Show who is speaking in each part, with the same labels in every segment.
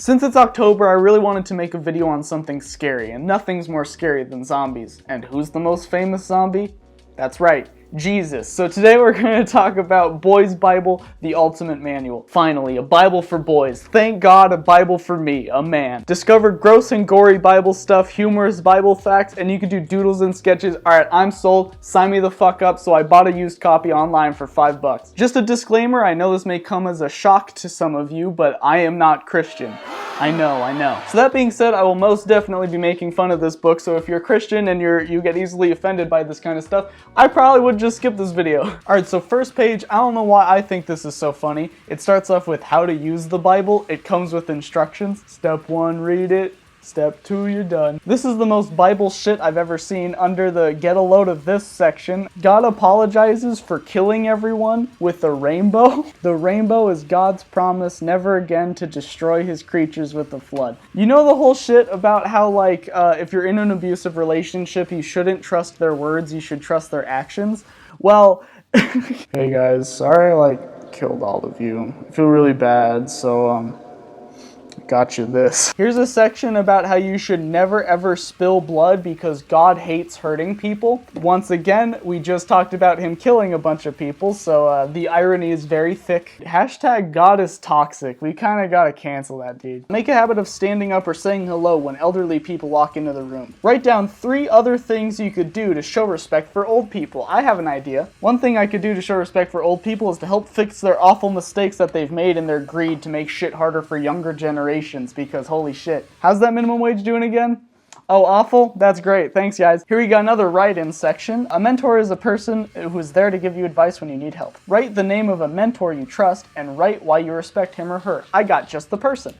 Speaker 1: Since it's October, I really wanted to make a video on something scary, and nothing's more scary than zombies. And who's the most famous zombie? That's right, Jesus. So today we're going to talk about Boy's Bible, the Ultimate Manual. Finally, a Bible for boys. Thank God, a Bible for me, a man. Discover gross and gory Bible stuff, humorous Bible facts, and you can do doodles and sketches. Alright, I'm sold. Sign me the fuck up. So I bought a used copy online for $5. Just a disclaimer, I know this may come as a shock to some of you, but I am not Christian. I know. So that being said, I will most definitely be making fun of this book, so if you're a Christian and you get easily offended by this kind of stuff, I probably would just skip this video. Alright, so first page, I don't know why I think this is so funny. It starts off with how to use the Bible. It comes with instructions. Step 1, read it. Step 2, you're done. This is the most Bible shit I've ever seen. Under the get a load of this section, God apologizes for killing everyone with a rainbow. The rainbow is God's promise never again to destroy his creatures with a flood. You know the whole shit about how, like, if you're in an abusive relationship, you shouldn't trust their words, you should trust their actions? Well, hey guys, sorry I, killed all of you. I feel really bad, so, got you this. Here's a section about how you should never ever spill blood because God hates hurting people. Once again, we just talked about him killing a bunch of people, so the irony is very thick. Hashtag God is toxic. We kind of gotta cancel that dude. Make a habit of standing up or saying hello when elderly people walk into the room. Write down 3 other things you could do to show respect for old people. I have an idea. One thing I could do to show respect for old people is to help fix their awful mistakes that they've made in their greed to make shit harder for younger generations. Because holy shit. How's that minimum wage doing again? Oh, awful? That's great. Thanks, guys. Here we got another write-in section. A mentor is a person who is there to give you advice when you need help. Write the name of a mentor you trust and write why you respect him or her. I got just the person.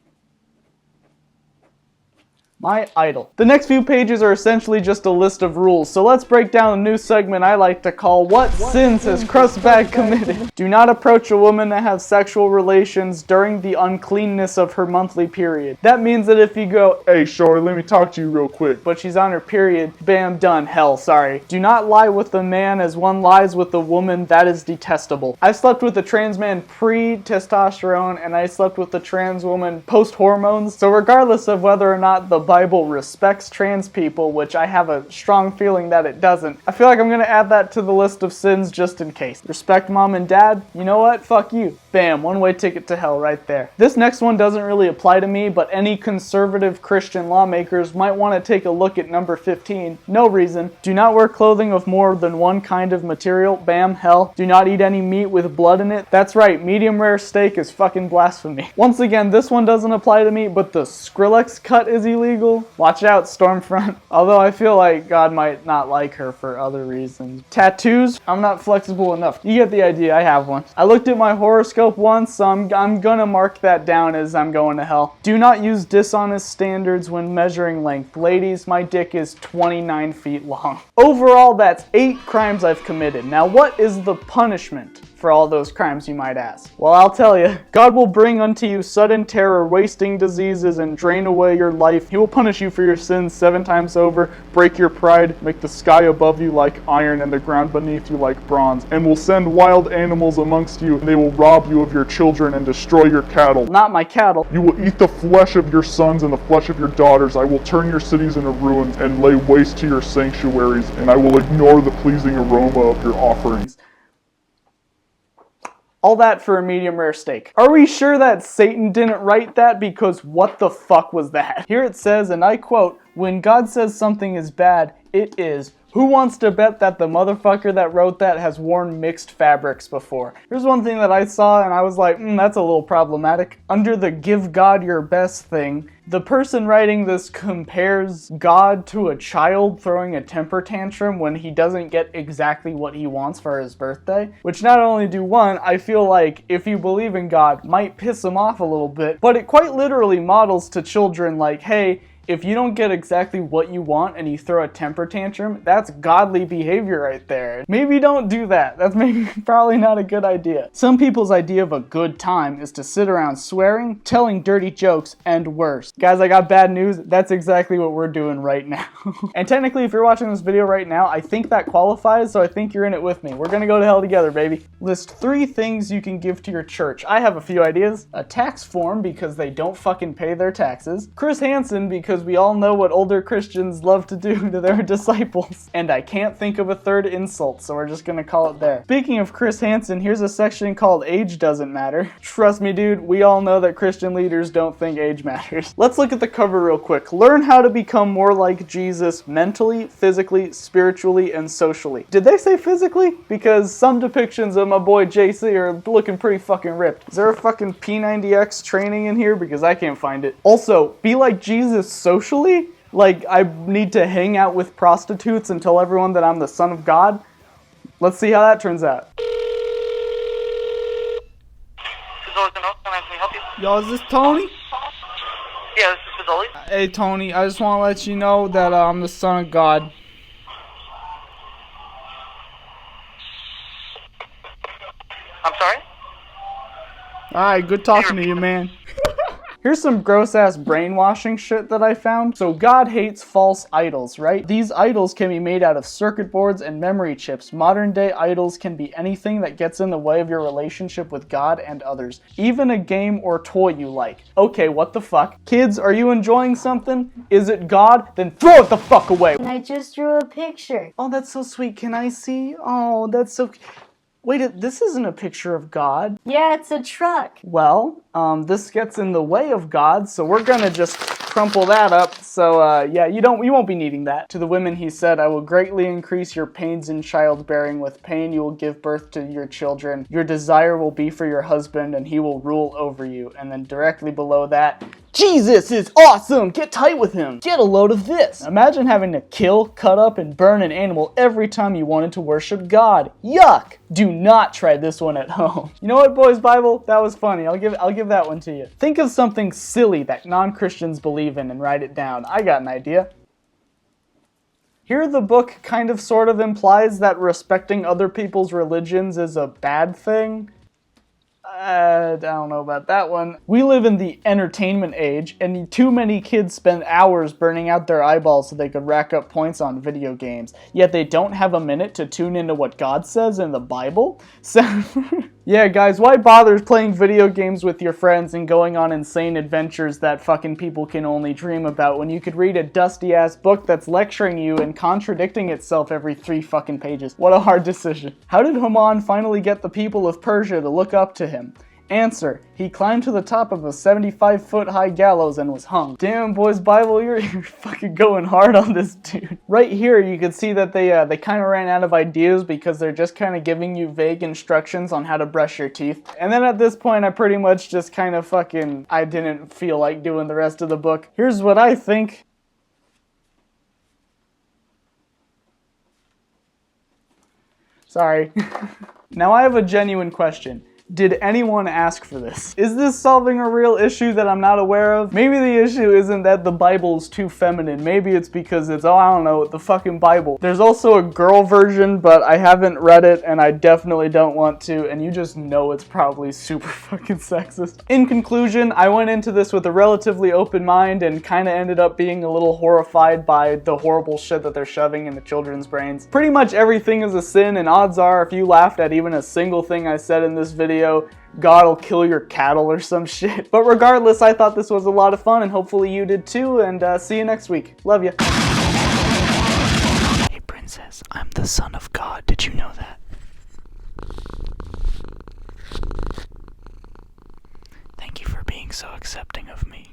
Speaker 1: My idol. The next few pages are essentially just a list of rules, so let's break down a new segment I like to call What Sins Has CRUSTBAG Committed? Do not approach a woman that has sexual relations during the uncleanness of her monthly period. That means that if you go, hey shorty, let me talk to you real quick, but she's on her period, bam, done, hell, sorry. Do not lie with a man as one lies with a woman, that is detestable. I slept with a trans man pre-testosterone, and I slept with a trans woman post-hormones, so regardless of whether or not the Bible respects trans people, which I have a strong feeling that it doesn't, I feel like I'm gonna add that to the list of sins just in case. Respect mom and dad? You know what? Fuck you. Bam, one-way ticket to hell right there. This next one doesn't really apply to me, but any conservative Christian lawmakers might want to take a look at number 15. No reason. Do not wear clothing of more than one kind of material. Bam, hell. Do not eat any meat with blood in it. That's right, medium rare steak is fucking blasphemy. Once again, this one doesn't apply to me, but the Skrillex cut is illegal. Watch out, Stormfront. Although I feel like God might not like her for other reasons. Tattoos? I'm not flexible enough. You get the idea, I have one. I looked at my horoscope once, so I'm gonna mark that down as I'm going to hell. Do not use dishonest standards when measuring length. Ladies, my dick is 29 feet long. Overall, that's 8 crimes I've committed. Now, what is the punishment for all those crimes, you might ask? Well, I'll tell you. God will bring unto you sudden terror, wasting diseases, and drain away your life. He will punish you for your sins 7 times over, break your pride, make the sky above you like iron and the ground beneath you like bronze, and will send wild animals amongst you, and they will rob you of your children and destroy your cattle. Not my cattle. You will eat the flesh of your sons and the flesh of your daughters. I will turn your cities into ruins and lay waste to your sanctuaries, and I will ignore the pleasing aroma of your offerings. All that for a medium rare steak. Are we sure that Satan didn't write that? Because what the fuck was that? Here it says, and I quote, "When God says something is bad, it is. Who wants to bet that the motherfucker that wrote that has worn mixed fabrics before?" Here's one thing that I saw and I was like, that's a little problematic. Under the give God your best thing, the person writing this compares God to a child throwing a temper tantrum when he doesn't get exactly what he wants for his birthday. Which not only do one, I feel like if you believe in God, might piss him off a little bit, but it quite literally models to children like, hey, If you don't get exactly what you want and you throw a temper tantrum, that's godly behavior right there. Maybe don't do that. That's maybe probably not a good idea. Some people's idea of a good time is to sit around swearing, telling dirty jokes, and worse. Guys, I got bad news. That's exactly what we're doing right now. And technically, if you're watching this video right now, I think that qualifies, so I think you're in it with me. We're gonna go to hell together, baby. List 3 things you can give to your church. I have a few ideas. A tax form because they don't fucking pay their taxes. Chris Hansen because we all know what older Christians love to do to their disciples. And I can't think of a third insult, so we're just gonna call it there. Speaking of Chris Hansen, here's a section called Age Doesn't Matter. Trust me, dude, we all know that Christian leaders don't think age matters. Let's look at the cover real quick. Learn how to become more like Jesus mentally, physically, spiritually, and socially. Did they say physically? Because some depictions of my boy JC are looking pretty fucking ripped. Is there a fucking P90X training in here? Because I can't find it. Also, be like Jesus socially? Like, I need to hang out with prostitutes and tell everyone that I'm the son of God? Let's see how that turns out. Yo, is this Tony?
Speaker 2: Yeah, this is Fazoli.
Speaker 1: Hey, Tony, I just want to let you know that I'm the son of God.
Speaker 2: I'm sorry?
Speaker 1: Alright, good talking to you, man. Here's some gross-ass brainwashing shit that I found. So God hates false idols, right? These idols can be made out of circuit boards and memory chips. Modern-day idols can be anything that gets in the way of your relationship with God and others. Even a game or toy you like. Okay, what the fuck? Kids, are you enjoying something? Is it God? Then throw it the fuck away!
Speaker 3: And I just drew a picture.
Speaker 1: Oh, that's so sweet. Can I see? Oh, that's so... Wait, this isn't a picture of God.
Speaker 3: Yeah, it's a truck.
Speaker 1: Well, this gets in the way of God, so we're gonna just crumple that up. So, yeah, you won't be needing that. To the women he said, I will greatly increase your pains in childbearing. With pain you will give birth to your children. Your desire will be for your husband, and he will rule over you. And then directly below that, Jesus is awesome! Get tight with him! Get a load of this! Imagine having to kill, cut up, and burn an animal every time you wanted to worship God. Yuck! Do not try this one at home. You know what, Boys Bible? That was funny. I'll give that one to you. Think of something silly that non-Christians believe in and write it down. I got an idea. Here the book kind of sort of implies that respecting other people's religions is a bad thing. I don't know about that one. We live in the entertainment age, and too many kids spend hours burning out their eyeballs so they could rack up points on video games. Yet they don't have a minute to tune into what God says in the Bible? So, yeah, guys, why bother playing video games with your friends and going on insane adventures that fucking people can only dream about when you could read a dusty-ass book that's lecturing you and contradicting itself every 3 fucking pages? What a hard decision. How did Haman finally get the people of Persia to look up to him? Answer: he climbed to the top of a 75-foot high gallows and was hung. Damn, Boys Bible, you're fucking going hard on this dude. Right here, you can see that they kind of ran out of ideas because they're just kind of giving you vague instructions on how to brush your teeth. And then at this point, I pretty much just kind of I didn't feel like doing the rest of the book. Here's what I think. Sorry. Now I have a genuine question. Did anyone ask for this? Is this solving a real issue that I'm not aware of? Maybe the issue isn't that the Bible is too feminine. Maybe it's because it's, oh, I don't know, the fucking Bible. There's also a girl version, but I haven't read it and I definitely don't want to, and you just know it's probably super fucking sexist. In conclusion, I went into this with a relatively open mind and kind of ended up being a little horrified by the horrible shit that they're shoving into children's brains. Pretty much everything is a sin, and odds are if you laughed at even a single thing I said in this video, God will kill your cattle or some shit. But regardless, I thought this was a lot of fun, and hopefully you did too, and see you next week. Love ya. Hey princess, I'm the son of God. Did you know that? Thank you for being so accepting of me.